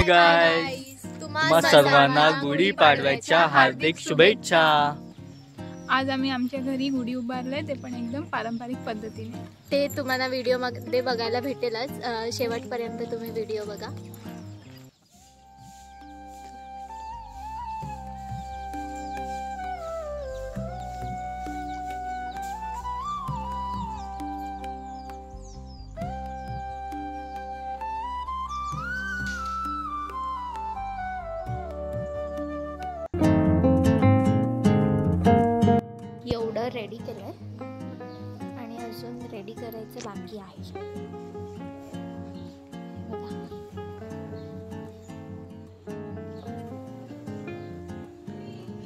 Guys, तुम्हा सर्वांना गुढीपाडव्याच्या हार्दिक शुभेच्छा। आज आम्ही आमच्या घरी गुढी उभारले, ते पण एकदम पारंपरिक पद्धतीने। ते तुम्हाला व्हिडिओ मध्ये बघायला भेटेलच, शेवटपर्यंत तुम्ही व्हिडिओ बघा। रेडी केलंय आणि अजून रेडी करायचं बाकी आहे।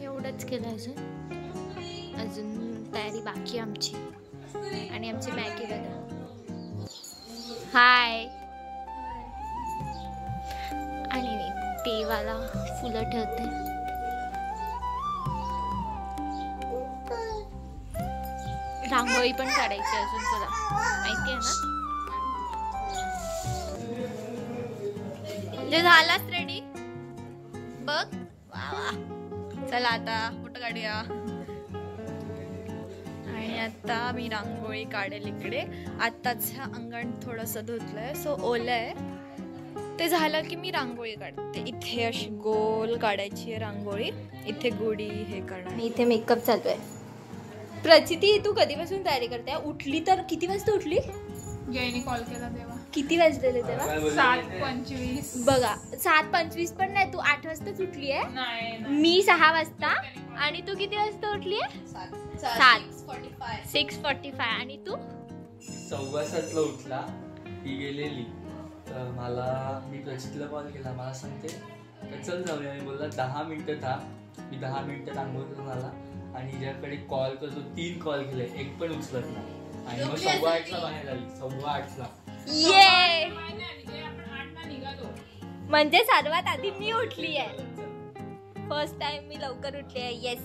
एवढंच केलं, अजून तयारी बाकी आमची। आणि आमची मॅगी बघा, हाय। आणि मी देवाला फुलं ठेवते। रांगोळी पण काढायची अजून, तुला माहिती आहे ना। जे झालाच रेडी बघ, वा वा। चला आता फोटो काढूया। आणि आता मी रांगोळी काढेल इकडे। आत्ताच अंगण थोडंसं धुतलंय, सो ओलं आहे। ते झालं की मी रांगोळी काढते। इथे अशी गोल काढायची आहे रांगोळी, इथे गुढी हे करणार। इथे मेकअप चालू आहे। प्रचिती, तू कधीपासून तयारी करते? उठली तर किती वाजता उठली? जयनी कॉल केला तेव्हा। किती वाजलेले तेव्हा? 7:25 बघा, 7:25 पण नाही, तू 8 वाजताच उठली आहे। नाही, मी 6 वाजता। आणि तू किती वाजता उठली आहे? 6:45। आणि तू 7:15 उठला। ती गेलेली तर मी प्रचितीला कॉल केला, मला सांगते चल जाऊया। मी बोलला 10 मिनिटं थांब। मी 10 मिनिटात आंघोळ करून आला आणि हिच्याकडे कॉल करतो, 3 कॉल केले, एक पण उचलत नाही। आणि मग 7:15 बाहेर आली, 7:15 ये। म्हणजे सर्वात आधी मी उठली आहे, फर्स्ट टाइम मी लवकर उठली आहे। येस।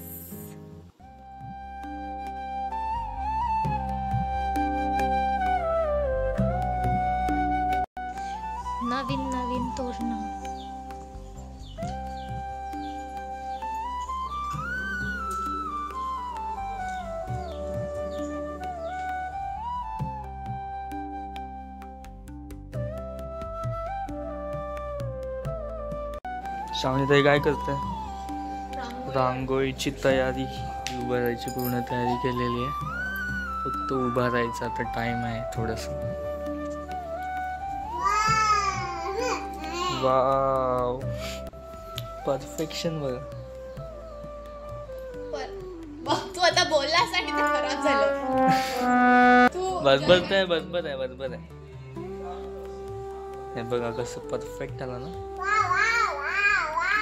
नवीन नवीन तोरण। श्रावणीताई काय करते? रांगोळीची तयारी, उभारायची पूर्ण तयारी केलेली आहे, फक्त उभा राहायचा आता टाइम आहे थोडस। वाव, परफेक्शन बघ। तू आता बोललास आणि ते खराब झालं। बरोबर आहे। हे बघा कसं परफेक्ट आला ना,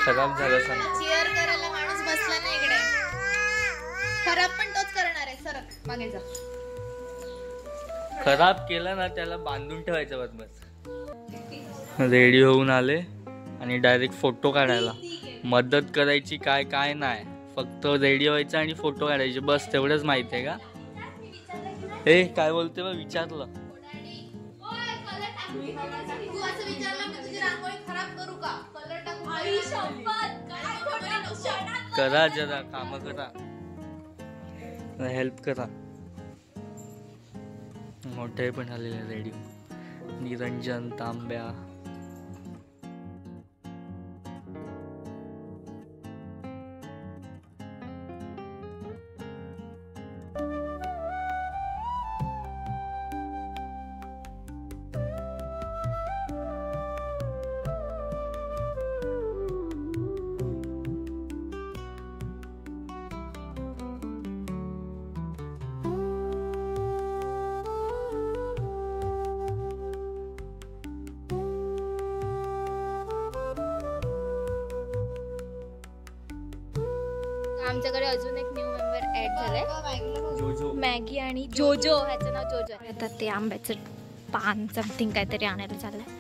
खराब झालं सांग। चीअर करायला माणूस बसला नाही इकडे, खराब पण तोच करणार आहे। सरक मागे जा। खराब केला ना त्याला बांधून ठेवायचं बस। रेडी होऊन आले आणि डायरेक्ट फोटो काढायला मदत करायची, काय नाही, फक्त रेडी व्हायचं आणि फोटो काढायचे बस, तेवढंच माहिती आहे का? हे काय बोलते बा, विचारलं करा, जरा काम करा, हेल्प करा। मोठे पण आलेले रेडी, निरंजन, तांब्या। आमच्याकडे अजून एक न्यू मेंबर ऍड झालाय, मॅगी आणि जोजो, ह्याचं नाव जोजो आहे। आता ते आंब्याचं पान समथिंग काहीतरी आणायला चाललंय।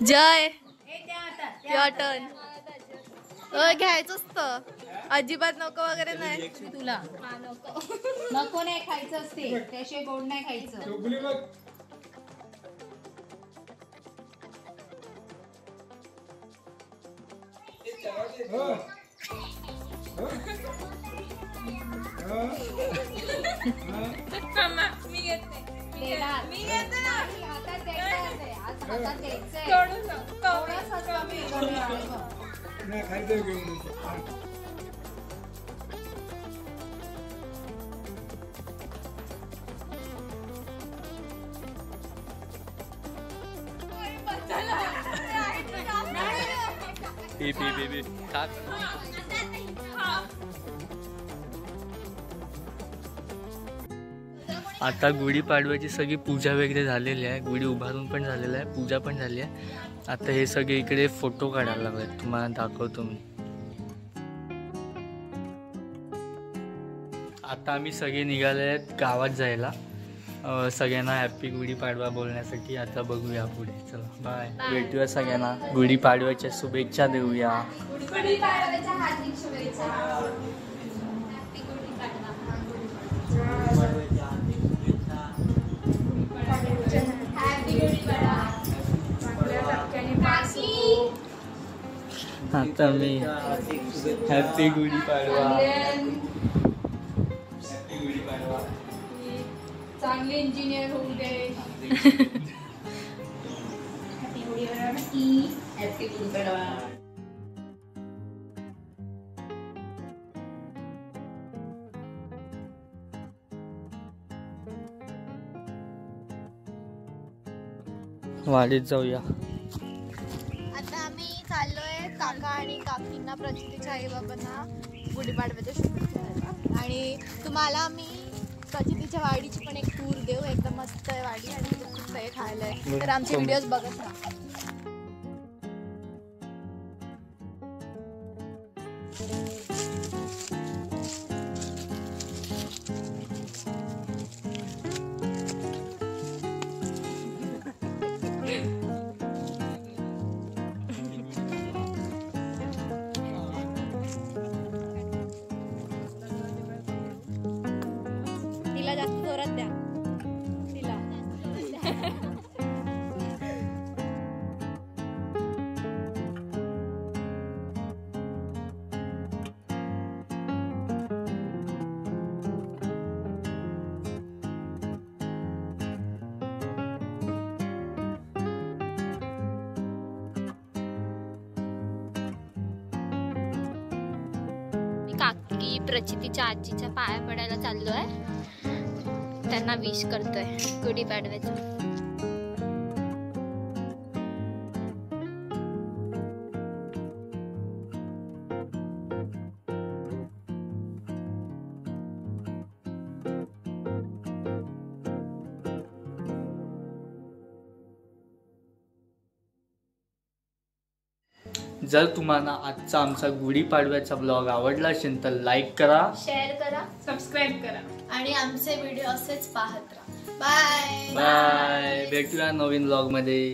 जय युअर टर्न. घ्यायचं असतं, अजिबात नको वगैरे नाही. तुला नको नाही खायचं असते, त्याशिवाय गोड नाही खायचं. आता गुढीपाडव्याची सगळी पूजा वगैरे झालेली आहे. गुढी उभारून पण झालेलं आहे, पूजा पण झाली आहे. आता हे सगळे इकडे फोटो काढायला लागलेत, तुम्हाला दाखवतो मी. आता आम्ही सगळे निघाले आहेत गावात जायला, सगळ्यांना हॅपी गुढीपाडवा बोलण्यासाठी. आता बघूया पुढे, चला बाय. भेटूया सगळ्यांना, गुढीपाडव्याच्या शुभेच्छा देऊया. आता मी हॅपी गुढीपाडवा. चांगले इंजिनियर होऊ दे. हॅपी गुढीपाडवा. वाडीत जाऊया. आता आम्ही चाललोय काका आणि काकींना, प्रचितीच्या आई बाबांना गुढीपाडव्याच्या शुभेच्छा द्यायला. आणि तुम्हाला आम्ही प्रचितीच्या वाडीची पण एक टूर देऊ. एकदम मस्त आहे वाडी आणि खूप काही खायला आहे, तर आमचे व्हिडिओज बघत राहा. तिला जास्त जोरात द्या, तिला. काकी प्रचितीच्या आजीच्या पाया पडायला चाललोय, त्यांना विश करतोय गुढीपाडव्याचं. जर तुम्हाला आजचा आमचा गुढीपाडव्याचा ब्लॉग आवडला असेल तर लाईक करा, शेअर करा, सबस्क्राईब करा आणि आमचे व्हिडिओ असेच पाहत राहा. Bye bye. भेटूया नवीन ब्लॉग मध्ये.